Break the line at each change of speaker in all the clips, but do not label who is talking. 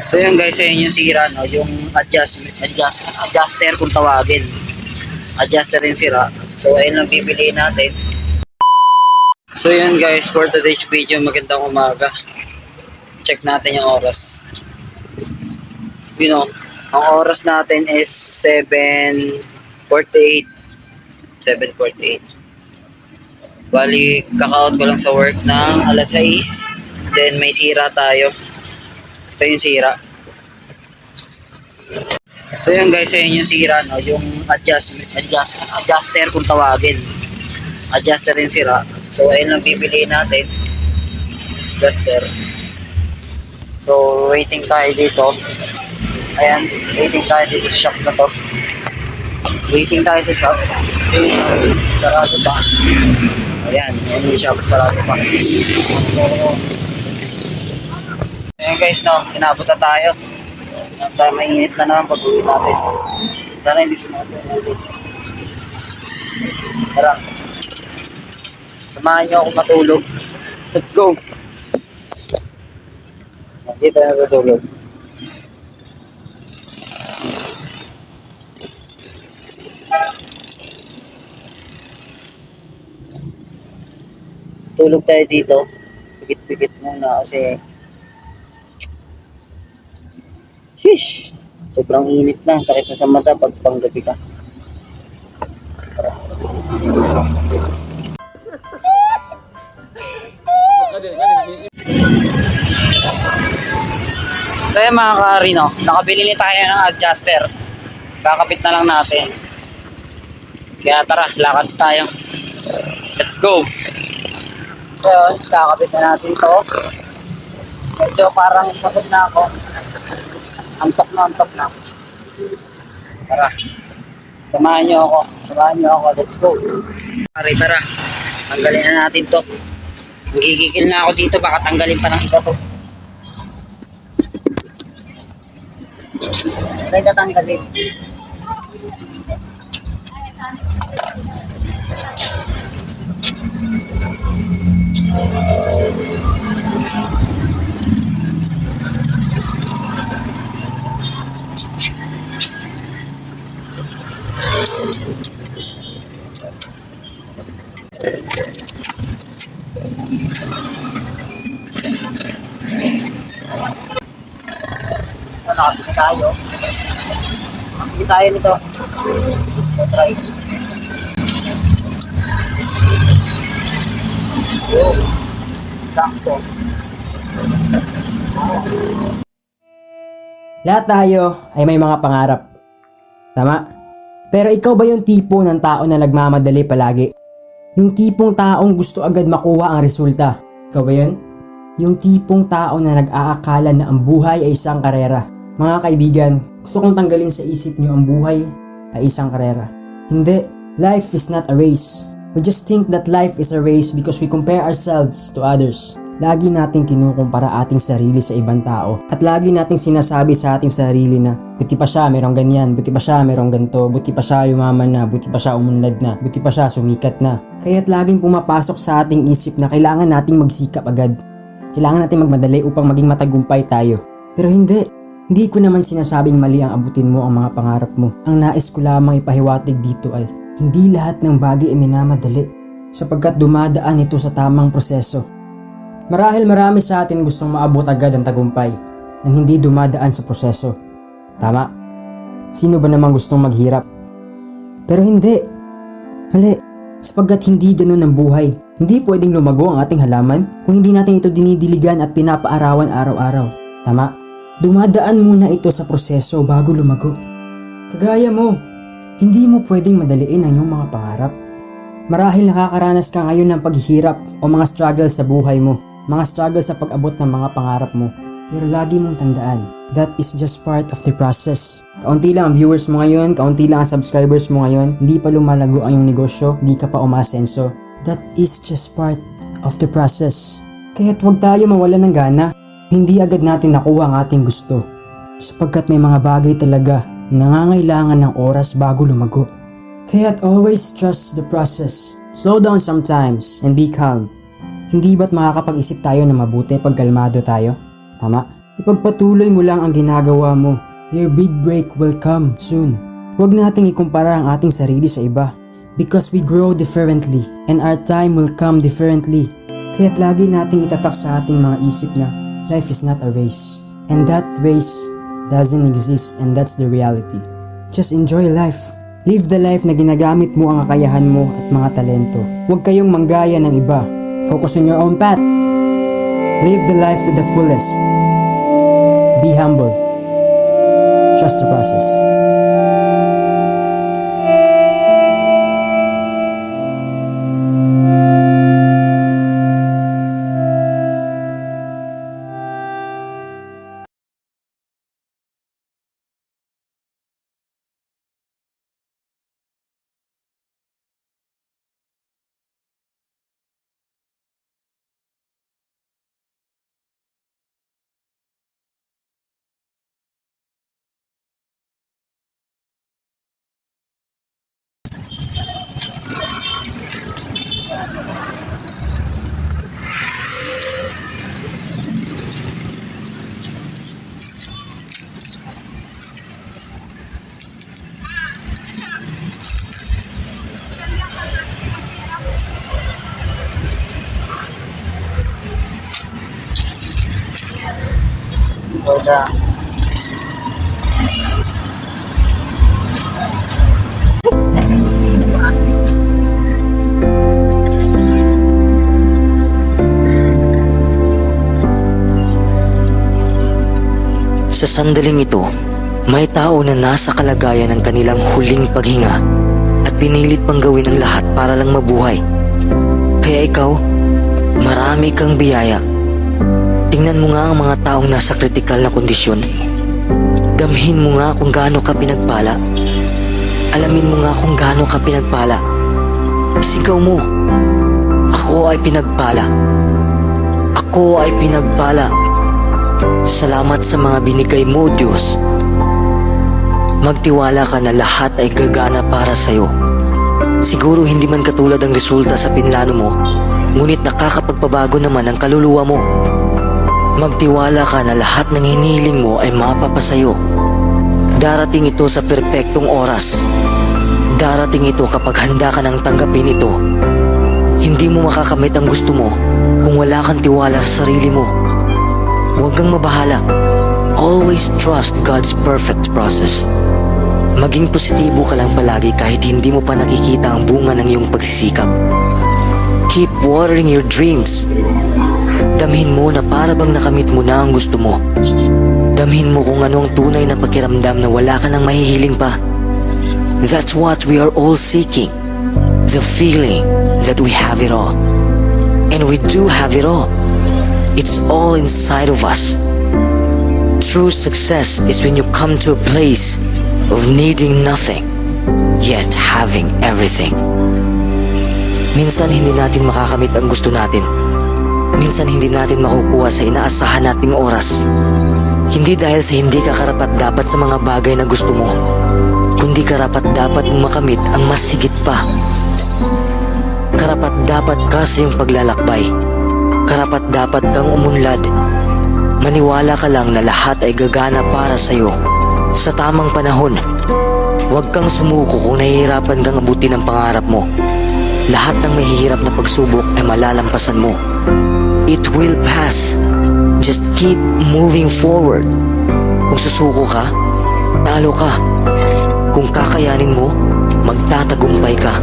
So yun guys, ayun yung sira, no? Yung adjuster kung tawagin. Adjuster yung sira. So ayun lang bibili natin. So yun guys, for today's video, magandang umaga. Check natin yung oras. You know, ang oras natin is 7:48. 7:48. Bali, kaka-out ko lang sa work ng alas 6. Then may sira tayo. Ito yung sira. So yun guys, ayun yung sira, no? Yung adjuster kung tawagin. Adjuster yung sira. So ayun lang bibili natin. Adjuster. So waiting tayo dito. Ayan, waiting tayo dito sa shop na to. Waiting tayo sa shop. Sarado pa. Ayan, yung shop sarado pa. Ayan guys, no, sinabot na tayo. Mainit na naman pag-uwi natin. Sana hindi sumagot natin. Tara. Samahan nyo ako matulog. Let's go. Dito na matulog. Tulog tayo dito. Pikit-pikit muna kasi sheesh! Sobrang init na. Sakit na sa mata pag panggabi ka. So yun mga ka-Rino, nakabili tayo ng adjuster. Kakapit na lang natin. Kaya tara, lakad tayo. Let's go! So yun, kakapit na natin ito. Medyo parang sakot na ako. Antok na. Tara. Samahan nyo ako. Let's go. Tara. Tanggalin na natin to. Magigigil na ako dito. Baka tanggalin pa ng iba to. Try ka tanggalin. Nakapit tayo. Nakapit tayo nito. Try. Sakto.
Lahat tayo ay may mga pangarap. Tama? Pero ikaw ba yung tipo ng tao na nagmamadali palagi? Yung tipong taong gusto agad makuha ang resulta? Ikaw ba yun? Yung tipong tao na nag-aakala na ang buhay ay isang karera. Mga kaibigan, gusto kong tanggalin sa isip nyo ang buhay ay isang karera. Hindi, life is not a race. We just think that life is a race because we compare ourselves to others. Lagi nating kinukumpara ating sarili sa ibang tao at lagi nating sinasabi sa ating sarili na buti pa siya merong ganyan, buti pa siya merong ganto, buti pa siya yumaman na, buti pa siya umunlad na, buti pa siya sumikat na. Kaya't laging pumapasok sa ating isip na kailangan nating magsikap agad. Kailangan nating magmadali upang maging matagumpay tayo. Pero hindi ko naman sinasabing mali ang abutin mo ang mga pangarap mo. Ang nais ko lamang ipahiwatig dito ay hindi lahat ng bagay ay minamadali sapagkat dumadaan ito sa tamang proseso. Marahil marami sa atin gustong maabot agad ang tagumpay nang hindi dumadaan sa proseso. Tama? Sino ba namang gustong maghirap? Pero hindi. Mali. Sapagkat hindi ganun ang buhay. Hindi pwedeng lumago ang ating halaman kung hindi natin ito dinidiligan at pinapaarawan araw-araw. Tama? Dumadaan muna ito sa proseso bago lumago. Kagaya mo, hindi mo pwedeng madaliin ang iyong mga pangarap. Marahil nakakaranas ka ngayon ng paghihirap o mga struggle sa buhay mo. Mga struggle sa pag-abot ng mga pangarap mo. Pero lagi mong tandaan, that is just part of the process. Kaunti lang ang viewers mo ngayon, kaunti lang ang subscribers mo ngayon, hindi pa lumalago ang iyong negosyo, hindi ka pa umasenso. That is just part of the process. Kaya't huwag tayo mawalan ng gana. Hindi agad natin nakuha ang ating gusto. Sapagkat may mga bagay talaga nangangailangan ng oras bago lumago. Kaya't always trust the process. Slow down sometimes and be calm. Hindi ba't makakapag-isip tayo na mabuti pag kalmado tayo? Tama? Ipagpatuloy mo lang ang ginagawa mo. Your big break will come soon. Huwag nating ikumpara ang ating sarili sa iba. Because we grow differently and our time will come differently. Kaya't lagi nating itatak sa ating mga isip na life is not a race. And that race doesn't exist, and that's the reality. Just enjoy life. Live the life na ginagamit mo ang kakayahan mo at mga talento. Huwag kayong manggaya ng iba. Focus on your own path. Live the life to the fullest. Be humble. Trust the process.
Soda.
Sa sandaling ito, may tao na nasa kalagayan ng kanilang huling paghinga at pinilit pang gawin ang lahat para lang mabuhay. Kaya ikaw, marami kang biyaya. Tingnan mo nga ang mga taong nasa kritikal na kondisyon. Damhin mo nga kung gaano ka pinagpala. Alamin mo nga kung gaano ka pinagpala. Sigaw mo, ako ay pinagpala. Ako ay pinagpala. Salamat sa mga binigay mo, Diyos. Magtiwala ka na lahat ay gagana para sa'yo. Siguro hindi man katulad ang resulta sa pinlano mo, ngunit nakakapagpabago naman ang kaluluwa mo. Magtiwala ka na lahat ng hinihiling mo ay mapapasayo. Darating ito sa perpektong oras. Darating ito kapag handa ka nang tanggapin ito. Hindi mo makakamit ang gusto mo kung wala kang tiwala sa sarili mo. Huwag kang mabahala. Always trust God's perfect process. Maging positibo ka lang palagi kahit hindi mo pa nakikita ang bunga ng iyong pagsisikap. Keep watering your dreams. Damhin mo na para bang nakamit mo na ang gusto mo. Damhin mo kung ano ang tunay na pakiramdam na wala ka nang mahihiling pa. That's what we are all seeking. The feeling that we have it all. And we do have it all. It's all inside of us. True success is when you come to a place of needing nothing, yet having everything. Minsan hindi natin makakamit ang gusto natin. Minsan hindi natin makukuha sa inaasahan nating oras. Hindi dahil sa hindi ka karapat-dapat sa mga bagay na gusto mo, kundi karapat-dapat mong makamit ang mas higit pa. Karapat-dapat ka sa iyong paglalakbay. Karapat-dapat kang umunlad. Maniwala ka lang na lahat ay gagana para sa'yo. Sa tamang panahon, huwag kang sumuko kung nahihirapan kang abutin ang pangarap mo. Lahat ng mahihirap na pagsubok ay malalampasan mo. It will pass. Just keep moving forward. Kung susuko ka, talo ka. Kung kakayanin mo, magtatagumpay ka.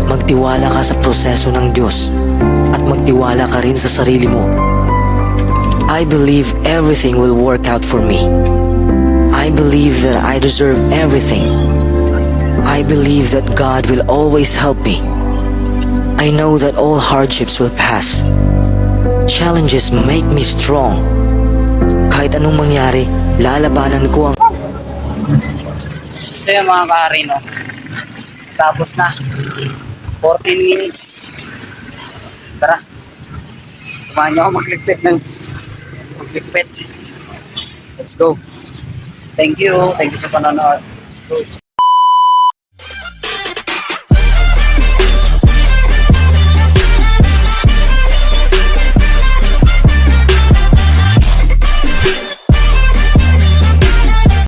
Magtiwala ka sa proseso ng Diyos at magtiwala ka rin sa sarili mo. I believe everything will work out for me. I believe that I deserve everything. I believe that God will always help me. I know that all hardships will pass. Challenges make me strong. Kahit anong mangyari, lalabanan ko ang...
So yun mga ka-Harino, tapos na. 14 minutes. Tara. Samahan niyo ako magligpit. Let's go. Thank you. Thank you sa panonood.